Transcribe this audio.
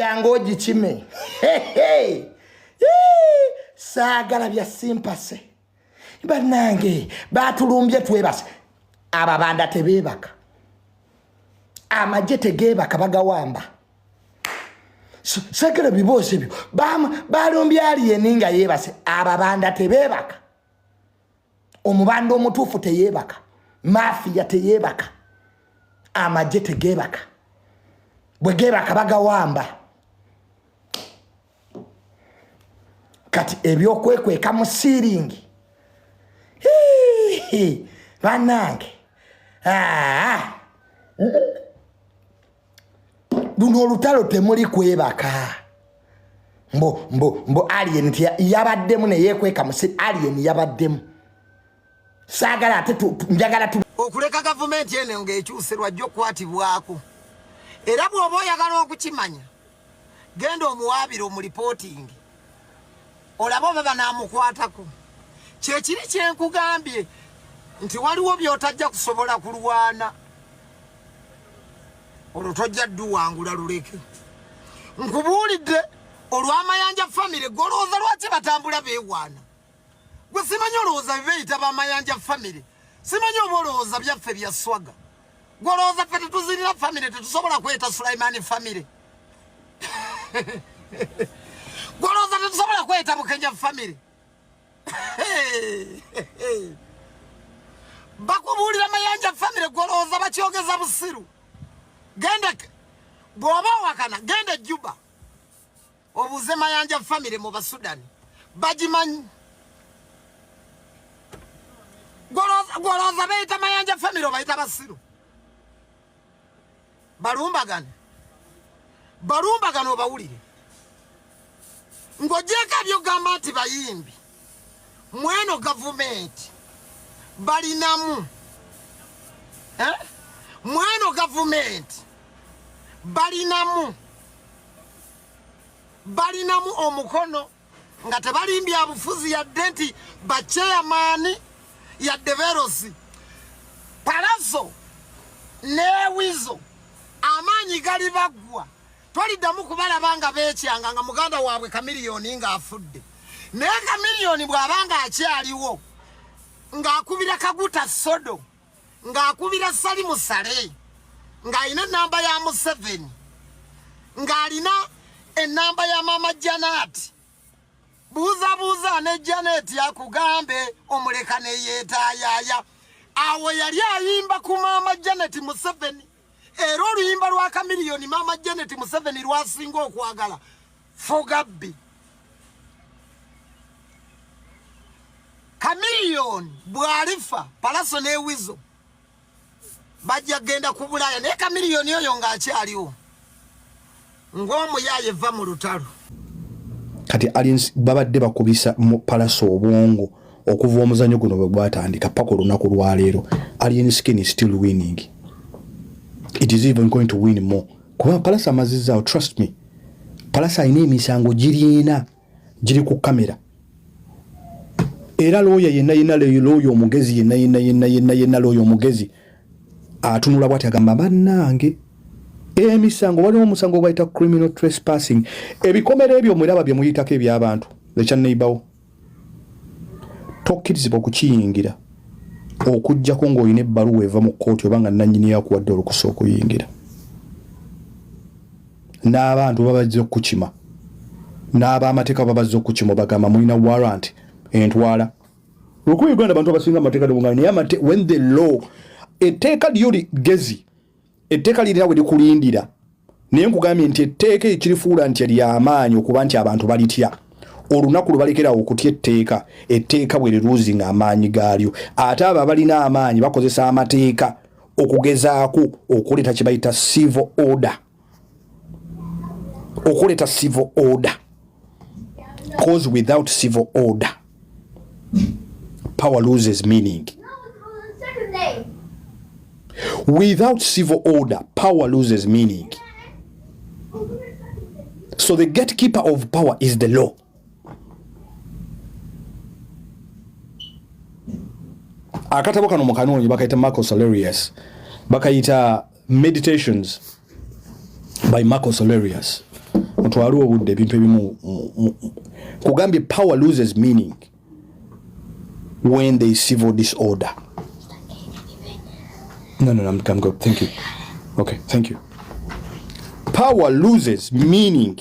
Yangoji chime. Sagala bya simpase. Banange batulumbye twebase. Ababanda tebebaka. Amaje tegebaka bagawamba. Sagala bibose byo. Balumbye ali yeninga yebase. Ababanda tebebaka. Omubanda omutufu teyebaka. Mafia teyebaka. Amaje tegebaka. Bwegebaka bagawamba. Kati ebyokwekweka mu siringi. Banange. Luno olutalo temuli kwebaka. Mbo alien yabaddemu ne yekweka mu alien yabaddemu. Sagala ate njagala tu okuleka government ene ngekyuserwa jjo kwatibwako. Era bw'oba oyagala okukimanya genda omuwaabiro mu reporting. Olabo baba namukwatako. Kyekiri kyenkugambye nti waliwo byotajja kusobola kulwana. Olwo tojja dduwangula luleke. Nkubuulidde olw'amayanja family golooza lwaki batambula beewaana. Gwe simanyi olowooza bibeyita b'amayanja family. Simanyi oba olowooza byaffe bya swaga. Golooza ffe tetuzirira family tetusobola kweta Sulaimani family. Golooza tetusobola kweta Bukenya family. Bakubuulira mayanja family golooza bakyogeza busiru. Genda bw'oba wakana genda Juba. Obuze mayanja family mu Basudani. Bagimanyi. Golooza beyita mayanja family obayita basiru. Balumbagano obawulire. Ng'ogyeko by'ogamba nti bayimbi. Mweno gavumenti balinamu. Mweno gavumenti balinamu omukono nga tebalimbye abufuzi yadde nti bachairman yadde Verosi. Palazzo n'ewizo amaanyi gali baggwa. Toliddamu kubalaba nga beekyanga nga muganda waabwe Kamiliyoni ng'afudde. Naye Kamiliyoni bw'abanga akyaliwo ng'akubira Kaguta Sodo, ng'akubira Salimu Sale, ng'alina ennamba ya Museveni, ng'alina ennamba ya Mama Janet. Buuzabuuza ne Janet akugambe omuleka ne yeetaayaaya. Awo yali ayimba ku Mama Janet Museveni. Era oluyimba lwa Kamiliyoni Mama Janet Museveni lwasinga okwagala. Fogabbi. Kamiliyoni bw'alifa Palazzo n'ewizo bajja genda ku Bulaaya naye Kamiliyoni oyo ng'akyaliwo. Ng'omuyaye va mu lutalo. Kati aliens babadde bakubisa mu Palazzo obwongo okuva omuzanyo guno bwe gwatandika paka olunaku lwaleero. Alien skin is still winning. It is even going to win more. Kuba Palazzo amazizaawo, trust me. Palazzo alina emisango giri ku kamera. Era lawyer yenna lawyer omugezi yenna lawyer omugezi atunula bwati agamba bannange emisango waliwo omusango gwayita criminal trespassing. Ebikomera ebyo mwiraba bye muyitako eby'abantu lekya neighbor tokkirizibwa okukiyingira okujjako ng'olina ebbaluwa eva mu kkooti oba nga nannyini yakuwadde olukusa okuyingira. N'abantu babazze okukima n'ab'amateeka babazze okukima bagamba mulina warrant entwala. Lukumi Uganda abantu abasinga amateeka naye when the law etteeka lyo ligezi etteeka lirina we likulindira naye nkugambye nti etteeka ekirifuula nti ly'amaanyi okuba nti abantu balitya olunaku lubalekerawo okutya etteeka bwe liruuzinga amaanyi gaalyo ate abo abalina amaanyi bakozesa amateeka okugezaako okuleeta kye bayita civil order. Okuleeta civil order cause without civil order power loses meaning. Without civil order, power loses meaning. So the gatekeeper of power is the law. Akatabo kano mu kanoni bakaita Marcus Aurelius. Bakaita Meditations by Marcus Aurelius. mutwala obudde ebintu ebimu kugambye power loses meaning when there is civil disorder. No, I'm good. Thank you. Okay, thank you. Power loses meaning